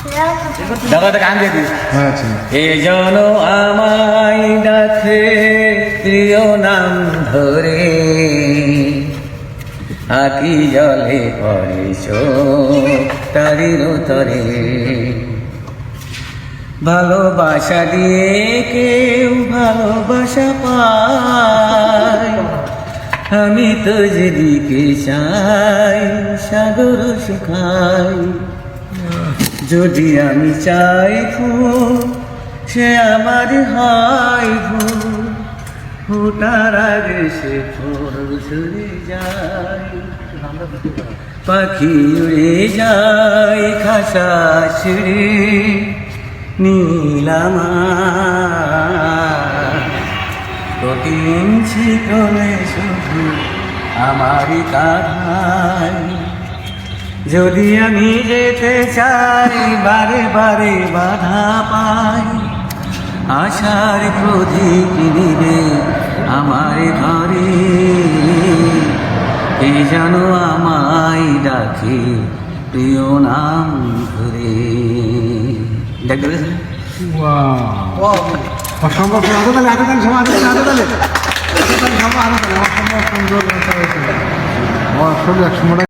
দেখো গান দিয়ে দিস। এ জন আমায় ডাকে প্রিয় নাম ধরে, আকি জলে পড়ে তারির তরে। ভালোবাসা দিয়ে কেউ ভালোবাসা পায়, আমি তো যেদিকে চাই সাগর শুকাই। যদি আমি চাই ফুল সে আমার হয় ফুল, ফোটার আগে সে ফুল ঝরে যায়। পাখি উড়ে যায় খাসা ছেড়ে নীলামা, কঠিন ছিটলে শুধু আমারই কাঁধায়। যদি আমি যেতে চাই বারে বারে বাধা পাই, আশার প্রদীপ নিবে আমার ঘরে। কে যেন আমায় ডাকে প্রিয় নাম ধরে। দেখতে পেয়েছেন? অসম্ভব সুন্দর।